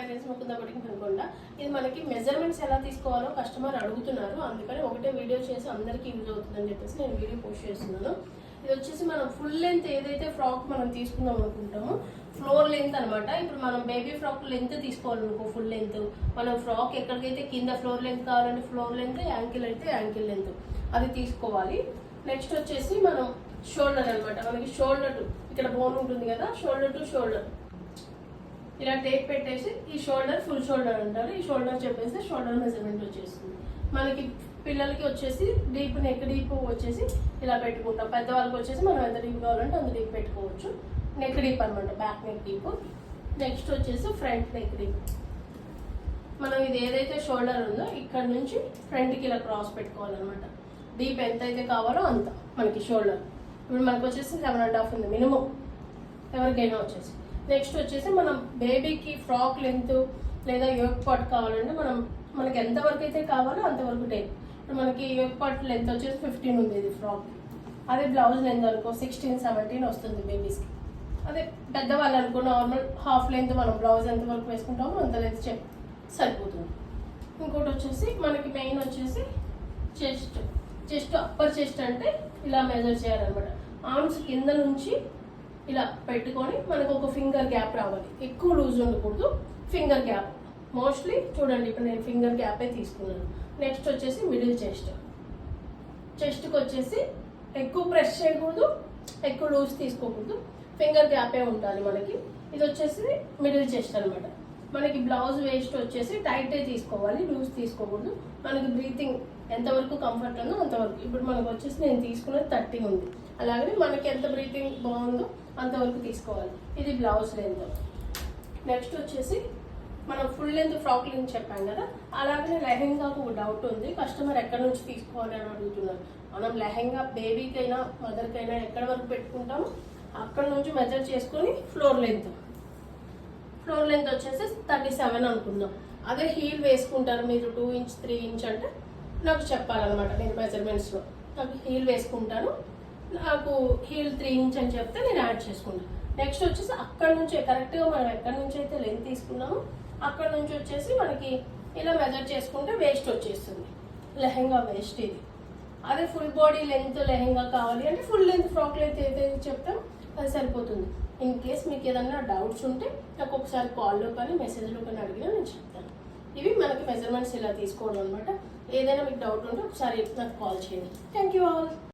Friends Mukunda boutique అనుకోండా ఇది మనకి measurements ఎలా తీసుకోవాలో కస్టమర్ అడుగుతున్నారు. అందుకని ఒకటే వీడియో చేసి అందరికీ యూజ్ అవుతుందని చెప్పేసి నేను వీడియో పోస్ట్ చేస్తున్నాను. ఇది వచ్చేసి మనం ఫుల్ లెంత్ ఏదైతే ఫ్రాక్ మనం తీసుకుందాం అనుకుంటామో ఫ్లోర్ లెంత్ అనమాట. ఇప్పుడు మనం బేబీ ఫ్రాక్ లెంత్ తీసుకోవాలనుకో ఫుల్ లెంత్, మనం ఫ్రాక్ ఎక్కడికైతే కింద ఫ్లోర్ లెంత్ కావాలంటే ఫ్లోర్ లెంత్, యాంకిల్ అయితే యాంకిల్ లెంత్ అది తీసుకోవాలి. నెక్స్ట్ వచ్చేసి మనం షోల్డర్ అనమాట. మనకి షోల్డర్ ఇక్కడ బోన్ ఉంటుంది కదా, షోల్డర్ టు షోల్డర్ ఇలా టేప్ పెట్టేసి ఈ షోల్డర్ ఫుల్ షోల్డర్ అంటారు. ఈ షోల్డర్ చెప్పేసి షోల్డర్ మెజర్మెంట్ వచ్చేస్తుంది. మనకి పిల్లలకి వచ్చేసి డీప్ నెక్ డీప్ వచ్చేసి ఇలా పెట్టుకుంటాం. పెద్దవాళ్ళకి వచ్చేసి మనం ఎంత డీప్ కావాలంటే అంత డీప్ పెట్టుకోవచ్చు. నెక్ డీప్ అనమాట, బ్యాక్ నెక్ డీప్. నెక్స్ట్ వచ్చేసి ఫ్రంట్ నెక్ డీప్. మనం ఇది ఏదైతే షోల్డర్ ఉందో ఇక్కడ నుంచి ఫ్రంట్కి ఇలా క్రాస్ పెట్టుకోవాలన్నమాట. డీప్ ఎంత అయితే కావాలో అంత మనకి షోల్డర్. ఇప్పుడు మనకు వచ్చేసి 7.5 ఉంది మినిమం ఎవరికైనా వచ్చేసి. నెక్స్ట్ వచ్చేసి మనం బేబీకి ఫ్రాక్ లెంత్ లేదా యోక్ పార్ట్ కావాలంటే మనకి ఎంతవరకు అయితే కావాలో అంతవరకు టేప్. ఇప్పుడు మనకి యోక్ పార్ట్ లెంత్ వచ్చేసి 15 ఉంది ఇది ఫ్రాక్. అదే బ్లౌజ్ లెంత్ అనుకో 16-17 వస్తుంది బేబీస్కి. అదే పెద్దవాళ్ళు అనుకో నార్మల్ హాఫ్ లెంత్ మనం బ్లౌజ్ ఎంత వరకు వేసుకుంటామో అంత లెంత్ సరిపోతుంది. ఇంకోటి వచ్చేసి మనకి మెయిన్ వచ్చేసి చెస్ట్ అప్పర్ చెస్ట్ అంటే ఇలా మెజర్ చేయాలన్నమాట. ఆర్మ్స్ కింద నుంచి ఇలా పెట్టుకొని మనకు ఒక ఫింగర్ గ్యాప్ రావాలి. ఎక్కువ లూజ్ ఉండకూడదు, ఫింగర్ గ్యాప్. మోస్ట్లీ చూడండి ఇప్పుడు నేను ఫింగర్ గ్యాపే తీసుకున్నాను. నెక్స్ట్ వచ్చేసి మిడిల్ చెస్ట్కి వచ్చేసి ఎక్కువ ప్రెస్ చేయకూడదు, ఎక్కువ లూజ్ తీసుకోకూడదు, ఫింగర్ గ్యాపే ఉండాలి మనకి. ఇది వచ్చేసి మిడిల్ చెస్ట్ అనమాట. మనకి బ్లౌజ్ వేస్ట్ వచ్చేసి టైటే తీసుకోవాలి, లూజ్ తీసుకోకూడదు. మనకి బ్రీతింగ్ ఎంతవరకు కంఫర్ట్ ఉందో అంతవరకు. ఇప్పుడు మనకు వచ్చేసి నేను తీసుకున్నది 30 ఉంది. అలాగే మనకి ఎంత బ్రీతింగ్ బాగుందో అంతవరకు తీసుకోవాలి. ఇది బ్లౌజ్ లెంత్. నెక్స్ట్ వచ్చేసి మనం ఫుల్ లెంత్ ఫ్రాక్ లెంత్ చెప్పాం కదా, అలాగే లెహెంగాకు ఒక డౌట్ ఉంది. కస్టమర్ ఎక్కడి నుంచి తీసుకోవాలి అని అడుగుతున్నారు. మనం లెహెంగా బేబీకైనా మదర్కైనా ఎక్కడి వరకు పెట్టుకుంటామో అక్కడ నుంచి మెజర్ చేసుకొని ఫ్లోర్ లెంత్ వచ్చేసి 37 అనుకుందాం. అదే హీల్ వేసుకుంటారు మీరు 2 ఇంచ్ 3 ఇంచ్ అంటే నాకు చెప్పాలన్నమాట. నేను మెజర్మెంట్స్లో నాకు హీల్ వేసుకుంటాను, నాకు హీల్ 3 ఇంచ్ అని చెప్తే నేను యాడ్ చేసుకుంటాను. నెక్స్ట్ వచ్చేసి అక్కడ నుంచి కరెక్ట్గా మనం ఎక్కడి నుంచి అయితే లెంత్ తీసుకున్నామో అక్కడ నుంచి వచ్చేసి మనకి ఇలా మెజర్ చేసుకుంటే వేస్ట్ వచ్చేస్తుంది, లెహెంగా వేస్ట్ ఇది. అదే ఫుల్ బాడీ లెంత్ లెహెంగా కావాలి అంటే ఫుల్ లెంత్ ఫ్రాక్ లెంత్ ఏదైతే చెప్తాం అది సరిపోతుంది. ఇన్ కేస్ మీకు ఏదన్నా డౌట్స్ ఉంటే నాకు ఒకసారి కాల్లో కానీ మెసేజ్లో కానీ అడిగినా నేను చెప్తాను. ఇవి మనకి మెజర్మెంట్స్ ఇలా తీసుకోవడం అనమాట. ఏదైనా మీకు డౌట్ ఉంటే ఒకసారి నాకు కాల్ చేయండి. Thank you all.